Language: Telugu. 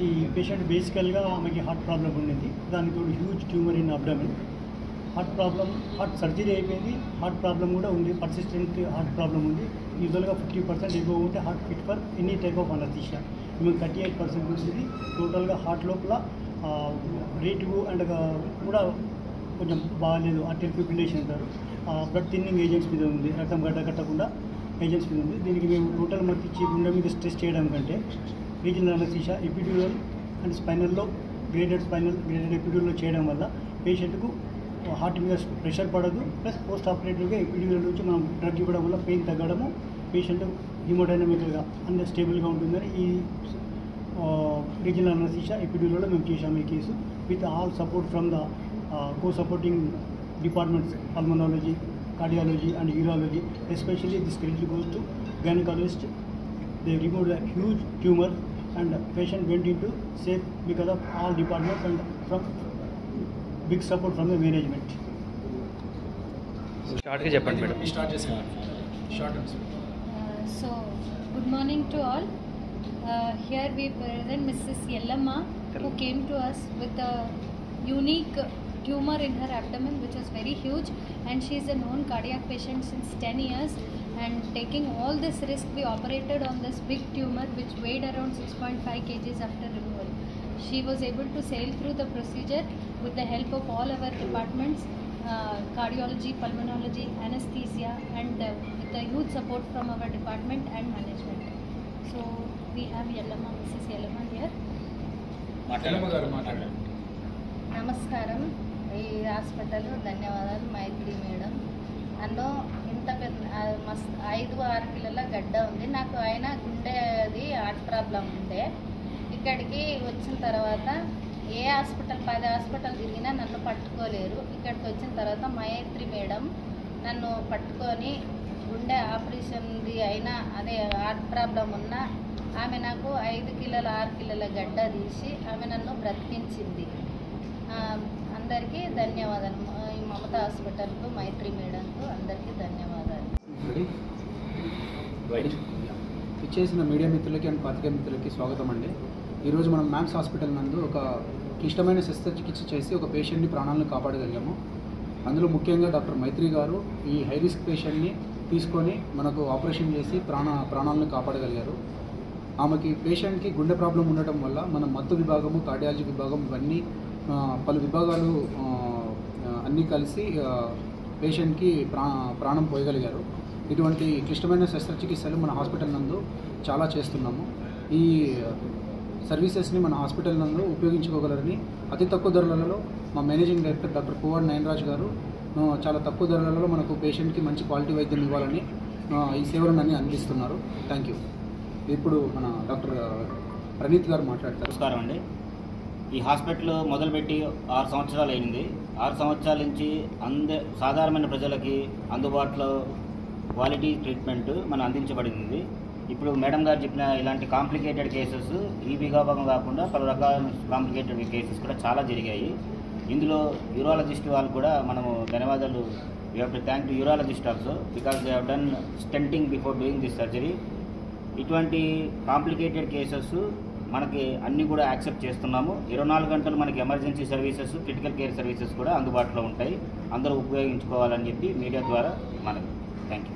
ఈ పేషెంట్ బేసికల్గా ఆమెకి హార్ట్ ప్రాబ్లం ఉండింది. దానికి తోడు huge tumour in abdomen. Heart surgery అయిపోయింది. హార్ట్ ప్రాబ్లం కూడా ఉంది, పర్సిస్టెంట్ హార్ట్ ప్రాబ్లం ఉంది. యూజువల్గా 50% ఎక్కువ ఉంటే heart fit for any type of anaesthesia. ఈమె 38% ఉంటుంది. టోటల్గా హార్ట్ లోపల రేటు అండ్ కూడా కొంచెం బాగాలేదు. ఆర్టిల్ ఫిబ్రిలేషన్ అంటారు. బ్లడ్ థిన్నింగ్ ఏజెంట్స్ మీద ఉంది, రక్తం కట్టకుండా ఏజెంట్స్ మీద ఉంది. దీనికి మేము టోటల్ మట్టి ఇచ్చి గుండె మీద స్ట్రెస్ చేయడం కంటే రీజనల్ అనస్థీషియా ఎపిడ్యూరల్ అండ్ స్పైనల్లో గ్రేడెడ్ ఎపిడ్యూరల్లో చేయడం వల్ల పేషెంట్కు హార్ట్ మీద ప్రెషర్ పడదు. ప్లస్ పోస్ట్ ఆపరేటివ్గా ఎపిడ్యూరల్ నుంచి మనం డ్రగ్ ఇవ్వడం వల్ల పెయిన్ తగ్గడము, పేషెంట్ హిమోడైనమికల్గా అన్ని స్టేబుల్గా ఉంటుందని ఈ రీజనల్ అనస్థీషియా ఎపిడ్యూరల్లో మేము చేశాము ఈ case with all support from the co-supporting departments, pulmonology, cardiology and urology. Especially this credit goes to gynecologist. They removed a huge tumor and patient went into safe because of all departments and from big support from the management. Start ke cheppandi madam. Start chesam. Short answer. So good morning to all. Here we present Mrs. Yellamma, who came to us with a unique tumor in her abdomen which was very huge, and she is a known cardiac patient since 10 years, and taking all this risk we operated on this big tumor which weighed around 6.5 kgs after removal. She was able to sail through the procedure with the help of all our departments, cardiology, pulmonology, anesthesia, and with the huge support from our department and management. So we have Yellamma, Mrs. Yellamma here. నమస్కారం. ఈ హాస్పిటల్ ధన్యవాదాలు మైత్రి మేడం. నన్ను ఇంత పెద్ద 5-6 కిలోల గడ్డ ఉంది. నాకు అయినా గుండెది హార్ట్ ప్రాబ్లం ఉండే. ఇక్కడికి వచ్చిన తర్వాత ఏ హాస్పిటల్ 10 హాస్పిటల్ తిరిగినా నన్ను పట్టుకోలేరు. ఇక్కడికి వచ్చిన తర్వాత మైత్రి మేడం నన్ను పట్టుకొని గుండె ఆపరేషన్ది అయినా అదే హార్ట్ ప్రాబ్లం ఉన్నా ఆమె నాకు 5 కిలోల 6 కిలోల గడ్డ తీసి ఆమె నన్ను బ్రతికించింది. అందరికీ ధన్యవాదాలు. ఈ మమతా హాస్పిటల్కు, మైత్రి మేడంకు అందరికీ ధన్యవాదాలు. ఇచ్చేసిన మీడియా మిత్రులకి అండ్ పాతికేయ మిత్రులకి స్వాగతం అండి. ఈరోజు మనం మ్యామ్స్ హాస్పిటల్ నందు ఒక క్లిష్టమైన శస్త్రచికిత్స చేసి ఒక పేషెంట్ని ప్రాణాలను కాపాడగలిగాము. అందులో ముఖ్యంగా డాక్టర్ మైత్రి గారు ఈ హై రిస్క్ పేషెంట్ని తీసుకొని మనకు ఆపరేషన్ చేసి ప్రాణాలను కాపాడగలిగారు. ఆమెకి పేషెంట్కి గుండె ప్రాబ్లం ఉండటం వల్ల మన మత్తు విభాగము, కార్డియాలజీ విభాగం ఇవన్నీ పలు విభాగాలు అన్నీ కలిసి పేషెంట్కి ప్రాణం పోయగలిగారు. ఇటువంటి క్లిష్టమైన శస్త్రచికిత్సలు మన హాస్పిటల్ నందు చాలా చేస్తున్నాము. ఈ సర్వీసెస్ని మన హాస్పిటల్ నందు ఉపయోగించుకోగలరని అతి తక్కువ ధరలలో మా మేనేజింగ్ డైరెక్టర్ డాక్టర్ పువ్వాడ నయనరాజ్ గారు చాలా తక్కువ ధరలలో మనకు పేషెంట్కి మంచి క్వాలిటీ వైద్యం ఇవ్వాలని ఈ సేవలను అన్నీ అందిస్తున్నారు. Thank you. ఇప్పుడు మన డాక్టర్ ప్రణీత్ గారు మాట్లాడతారు. నమస్కారం అండి. ఈ హాస్పిటల్ మొదలుపెట్టి 6 సంవత్సరాలు అయింది. 6 సంవత్సరాల నుంచి సాధారణమైన ప్రజలకి అందుబాటులో క్వాలిటీ ట్రీట్మెంట్ మనం అందించబడింది. ఇప్పుడు మేడం గారు చెప్పిన ఇలాంటి కాంప్లికేటెడ్ కేసెస్ ఈ విభాగం కాకుండా పలు రకాల కాంప్లికేటెడ్ కేసెస్ కూడా చాలా జరిగాయి. ఇందులో యూరాలజిస్ట్ వాళ్ళు కూడా మనము ధన్యవాదాలు. We have to thank to urologist also because they have done stenting before doing this surgery. ఇటువంటి కాంప్లికేటెడ్ కేసెస్ మనకి అన్నీ కూడా యాక్సెప్ట్ చేస్తున్నాము. 24 గంటలు మనకి emergency services, critical care services కూడా అందుబాటులో ఉంటాయి. అందరూ ఉపయోగించుకోవాలని చెప్పి మీడియా ద్వారా మనకి థ్యాంక్ యూ.